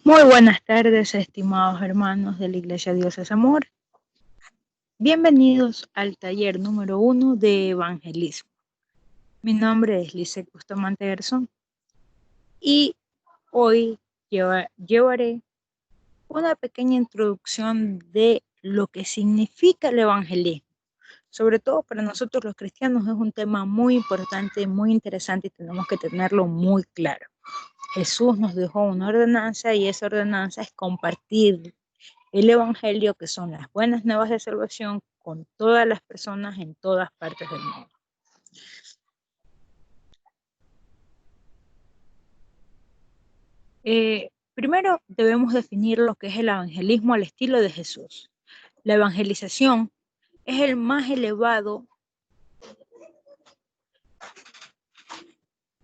Muy buenas tardes, estimados hermanos de la Iglesia Dios es Amor. Bienvenidos al taller número 1 de evangelismo. Mi nombre es Lisette Bustamante Garzón y hoy llevaré una pequeña introducción de lo que significa el evangelismo. Sobre todo para nosotros los cristianos es un tema muy importante, muy interesante y tenemos que tenerlo muy claro. Jesús nos dejó una ordenanza y esa ordenanza es compartir el evangelio, que son las buenas nuevas de salvación, con todas las personas en todas partes del mundo. Primero debemos definir lo que es el evangelismo al estilo de Jesús. La evangelización es el más elevado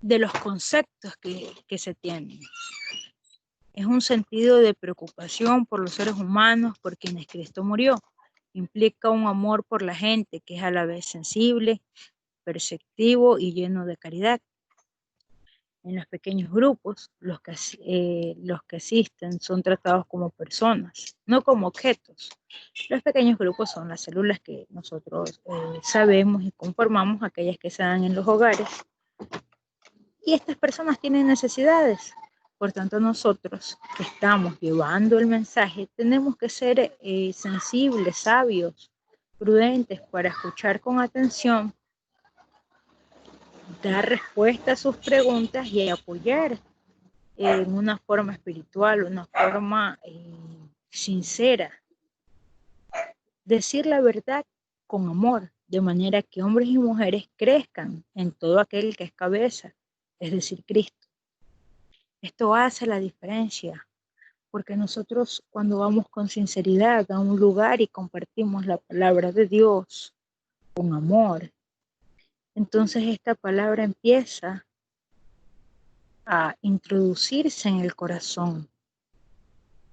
de los conceptos que se tienen. Es un sentido de preocupación por los seres humanos por quienes Cristo murió. Implica un amor por la gente que es a la vez sensible, perceptivo y lleno de caridad. En los pequeños grupos, los que asisten son tratados como personas, no como objetos. Los pequeños grupos son las células que nosotros sabemos y conformamos, aquellas que se dan en los hogares. Y estas personas tienen necesidades. Por tanto, nosotros que estamos llevando el mensaje, tenemos que ser sensibles, sabios, prudentes para escuchar con atención, dar respuesta a sus preguntas y apoyar en una forma espiritual, una forma sincera. Decir la verdad con amor, de manera que hombres y mujeres crezcan en todo aquel que es cabeza, es decir, Cristo. Esto hace la diferencia, porque nosotros cuando vamos con sinceridad a un lugar y compartimos la palabra de Dios con amor, entonces esta palabra empieza a introducirse en el corazón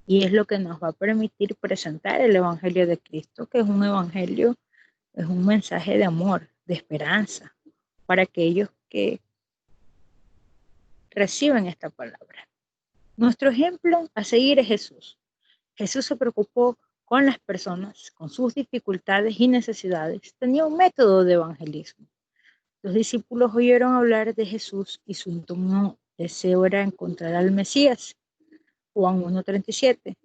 y es lo que nos va a permitir presentar el Evangelio de Cristo, que es un evangelio, es un mensaje de amor, de esperanza para aquellos que reciben esta palabra. Nuestro ejemplo a seguir es Jesús. Jesús se preocupó con las personas, con sus dificultades y necesidades. Tenía un método de evangelismo. Los discípulos oyeron hablar de Jesús y su último deseo era encontrar al Mesías. Juan 1:37.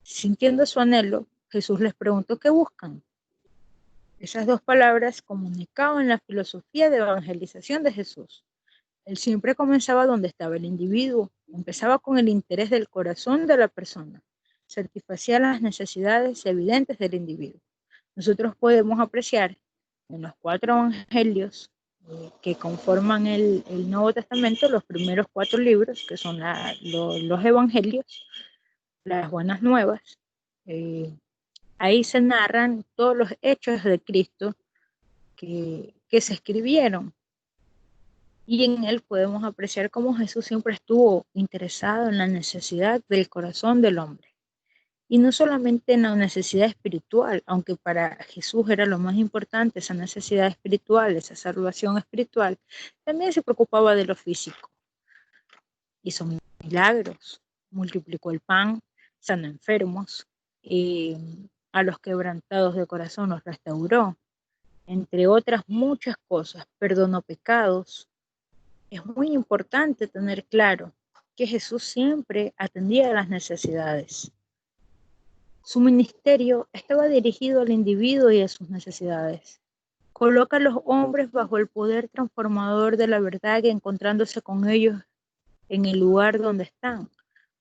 Sintiendo su anhelo, Jesús les preguntó qué buscan. Esas dos palabras comunicaban la filosofía de evangelización de Jesús. Él siempre comenzaba donde estaba el individuo, empezaba con el interés del corazón de la persona, satisfacía las necesidades evidentes del individuo. Nosotros podemos apreciar en los 4 evangelios que conforman el Nuevo Testamento, los primeros 4 libros, que son los evangelios, las buenas nuevas. Ahí se narran todos los hechos de Cristo que se escribieron. Y en él podemos apreciar cómo Jesús siempre estuvo interesado en la necesidad del corazón del hombre. Y no solamente en la necesidad espiritual, aunque para Jesús era lo más importante esa necesidad espiritual, esa salvación espiritual, también se preocupaba de lo físico. Hizo milagros, multiplicó el pan, sanó enfermos, a los quebrantados de corazón los restauró, entre otras muchas cosas, perdonó pecados. Es muy importante tener claro que Jesús siempre atendía a las necesidades. Su ministerio estaba dirigido al individuo y a sus necesidades. Coloca a los hombres bajo el poder transformador de la verdad y encontrándose con ellos en el lugar donde están.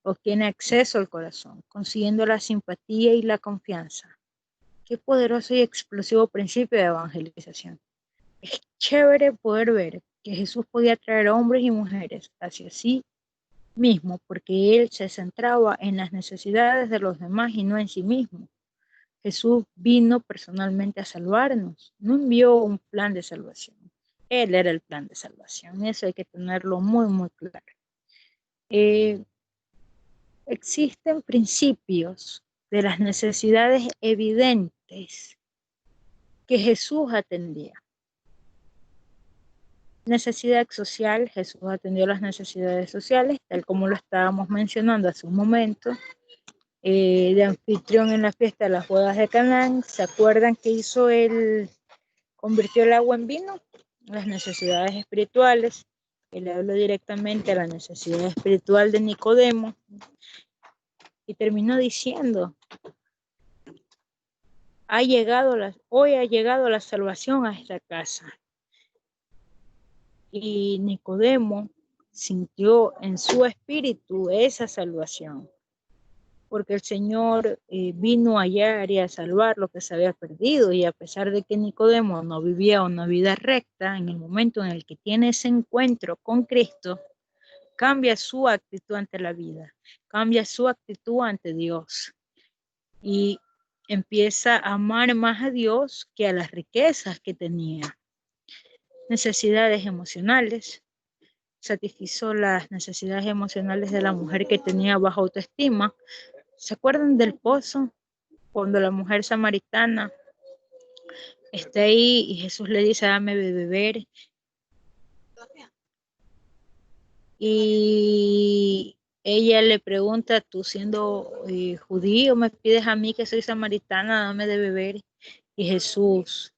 Obtiene acceso al corazón, consiguiendo la simpatía y la confianza. Qué poderoso y explosivo principio de evangelización. Es chévere poder ver que Jesús podía traer hombres y mujeres hacia sí mismo, porque él se centraba en las necesidades de los demás y no en sí mismo. Jesús vino personalmente a salvarnos, no envió un plan de salvación. Él era el plan de salvación, eso hay que tenerlo muy, muy claro. Existen principios de las necesidades evidentes que Jesús atendía. Necesidad social, Jesús atendió las necesidades sociales, tal como lo estábamos mencionando hace un momento. De anfitrión en la fiesta de las bodas de Canaán, ¿se acuerdan que hizo él? Convirtió el agua en vino. Las necesidades espirituales, él habló directamente a la necesidad espiritual de Nicodemo y terminó diciendo: hoy ha llegado la salvación a esta casa. Y Nicodemo sintió en su espíritu esa salvación, porque el Señor vino a hallar y a salvar lo que se había perdido, y a pesar de que Nicodemo no vivía una vida recta, en el momento en el que tiene ese encuentro con Cristo, cambia su actitud ante la vida, cambia su actitud ante Dios, y empieza a amar más a Dios que a las riquezas que tenía. Necesidades emocionales, satisfizo las necesidades emocionales de la mujer que tenía baja autoestima. ¿Se acuerdan del pozo? Cuando la mujer samaritana está ahí y Jesús le dice: dame de beber. Y ella le pregunta: tú siendo judío, me pides a mí que soy samaritana, dame de beber. Y Jesús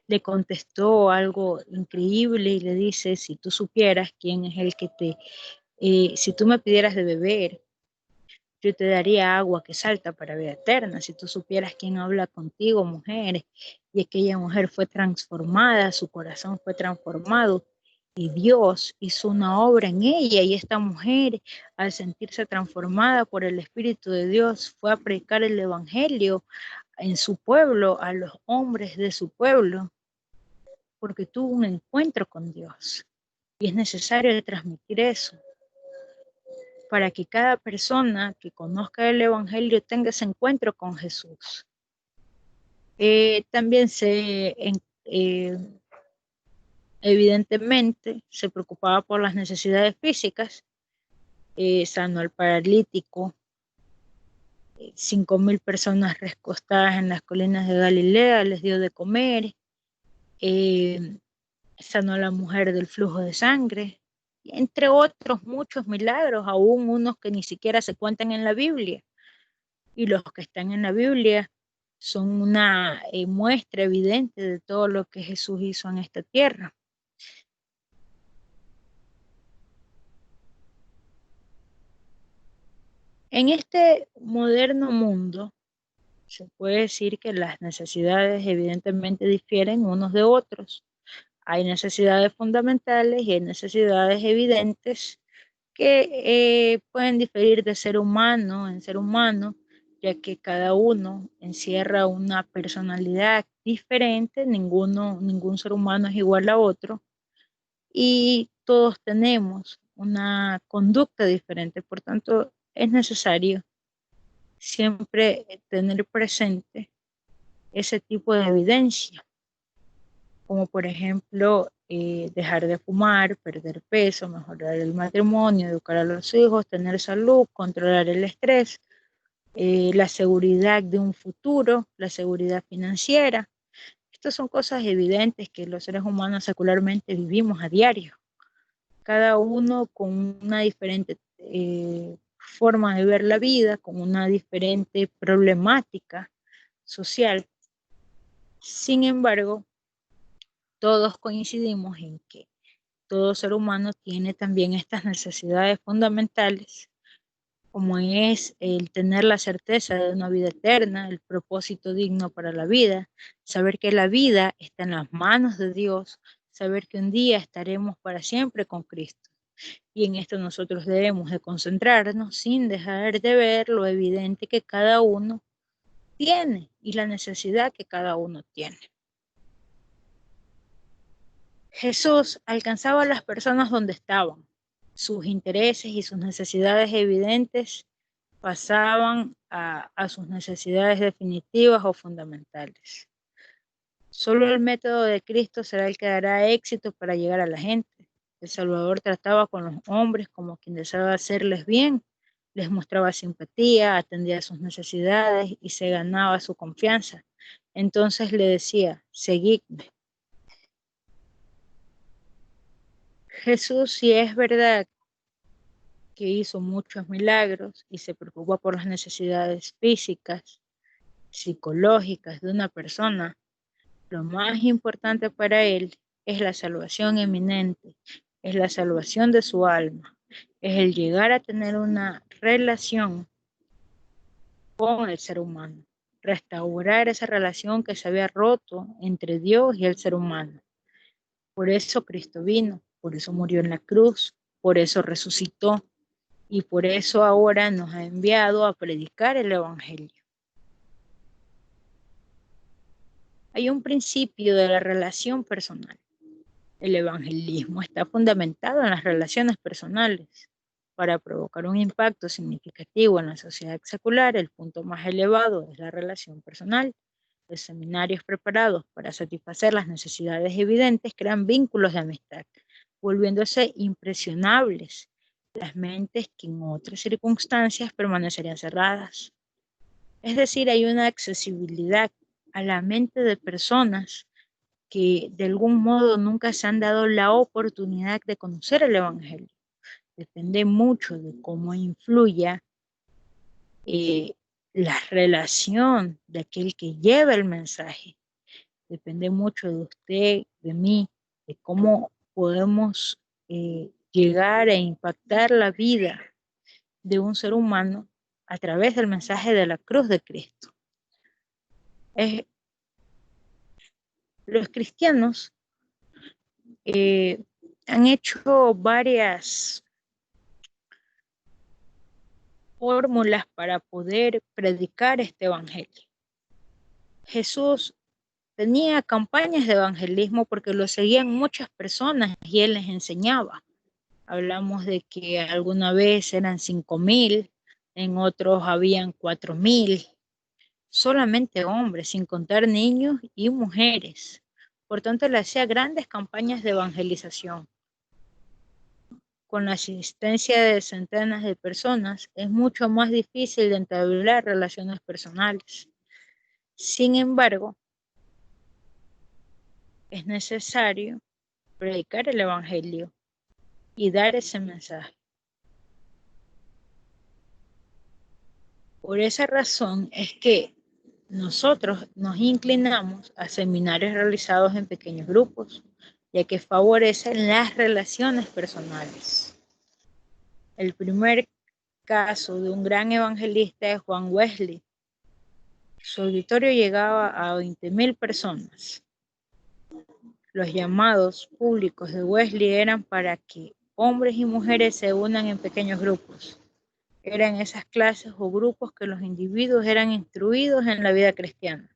le contestó algo increíble y le dice: si tú supieras quién es el que si tú me pidieras de beber, yo te daría agua que salta para vida eterna. Si tú supieras quién habla contigo, mujer. Y aquella mujer fue transformada, su corazón fue transformado y Dios hizo una obra en ella, y esta mujer, al sentirse transformada por el Espíritu de Dios, fue a predicar el evangelio en su pueblo, a los hombres de su pueblo, porque tuvo un encuentro con Dios. Y es necesario transmitir eso, para que cada persona que conozca el evangelio tenga ese encuentro con Jesús. También evidentemente se preocupaba por las necesidades físicas, sanó al paralítico, 5,000 personas recostadas en las colinas de Galilea, les dio de comer, sanó a la mujer del flujo de sangre, entre otros muchos milagros, aún unos que ni siquiera se cuentan en la Biblia. Y los que están en la Biblia son una muestra evidente de todo lo que Jesús hizo en esta tierra. En este moderno mundo, se puede decir que las necesidades evidentemente difieren unos de otros. Hay necesidades fundamentales y hay necesidades evidentes que pueden diferir de ser humano en ser humano, ya que cada uno encierra una personalidad diferente, ningún ser humano es igual a otro, y todos tenemos una conducta diferente. Por tanto, es necesario siempre tener presente ese tipo de evidencia, como por ejemplo dejar de fumar, perder peso, mejorar el matrimonio, educar a los hijos, tener salud, controlar el estrés, la seguridad de un futuro, la seguridad financiera. Estas son cosas evidentes que los seres humanos secularmente vivimos a diario, cada uno con una diferente forma de ver la vida, con una diferente problemática social. Sin embargo, todos coincidimos en que todo ser humano tiene también estas necesidades fundamentales, como es el tener la certeza de una vida eterna, el propósito digno para la vida, saber que la vida está en las manos de Dios, saber que un día estaremos para siempre con Cristo. Y en esto nosotros debemos de concentrarnos sin dejar de ver lo evidente que cada uno tiene y la necesidad que cada uno tiene. Jesús alcanzaba a las personas donde estaban. Sus intereses y sus necesidades evidentes pasaban a sus necesidades definitivas o fundamentales. Solo el método de Cristo será el que dará éxito para llegar a la gente. El Salvador trataba con los hombres como quien deseaba hacerles bien, les mostraba simpatía, atendía sus necesidades y se ganaba su confianza. Entonces le decía, seguidme. Jesús, si es verdad que hizo muchos milagros y se preocupó por las necesidades físicas, psicológicas de una persona, lo más importante para él es la salvación eminente, es la salvación de su alma, es el llegar a tener una relación con el ser humano, restaurar esa relación que se había roto entre Dios y el ser humano. Por eso Cristo vino, por eso murió en la cruz, por eso resucitó y por eso ahora nos ha enviado a predicar el Evangelio. Hay un principio de la relación personal. El evangelismo está fundamentado en las relaciones personales. Para provocar un impacto significativo en la sociedad secular, el punto más elevado es la relación personal. Los seminarios preparados para satisfacer las necesidades evidentes crean vínculos de amistad, volviéndose impresionables las mentes que en otras circunstancias permanecerían cerradas. Es decir, hay una accesibilidad a la mente de personas que de algún modo nunca se han dado la oportunidad de conocer el Evangelio. Depende mucho de cómo influya la relación de aquel que lleva el mensaje. Depende mucho de usted, de mí, de cómo podemos llegar a impactar la vida de un ser humano a través del mensaje de la cruz de Cristo. Los cristianos han hecho varias fórmulas para poder predicar este evangelio. Jesús tenía campañas de evangelismo porque lo seguían muchas personas y él les enseñaba. Hablamos de que alguna vez eran 5,000, en otros habían 4,000, solamente hombres, sin contar niños y mujeres. Por tanto, él hacía grandes campañas de evangelización. Con la asistencia de centenas de personas, es mucho más difícil de entablar relaciones personales. Sin embargo, es necesario predicar el evangelio y dar ese mensaje. Por esa razón es que nosotros nos inclinamos a seminarios realizados en pequeños grupos, ya que favorecen las relaciones personales. El primer caso de un gran evangelista es Juan Wesley. Su auditorio llegaba a 20,000 personas. Los llamados públicos de Wesley eran para que hombres y mujeres se unan en pequeños grupos. Eran esas clases o grupos que los individuos eran instruidos en la vida cristiana.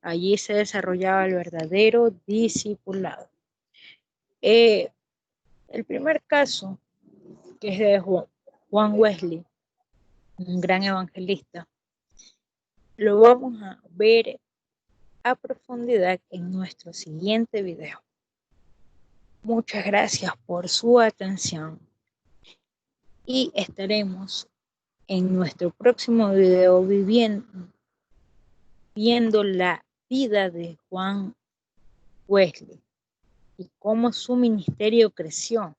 Allí se desarrollaba el verdadero discipulado. El primer caso, que es de Juan Wesley, un gran evangelista, lo vamos a ver a profundidad en nuestro siguiente video. Muchas gracias por su atención y estaremos en nuestro próximo video viendo la vida de Juan Wesley y cómo su ministerio creció,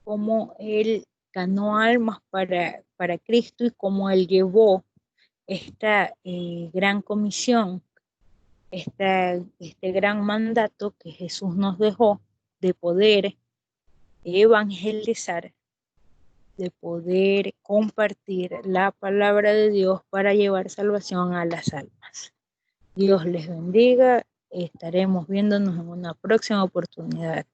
cómo él ganó almas para Cristo y cómo él llevó esta gran comisión, este gran mandato que Jesús nos dejó de poder evangelizar, de poder compartir la palabra de Dios para llevar salvación a las almas. Dios les bendiga. Estaremos viéndonos en una próxima oportunidad.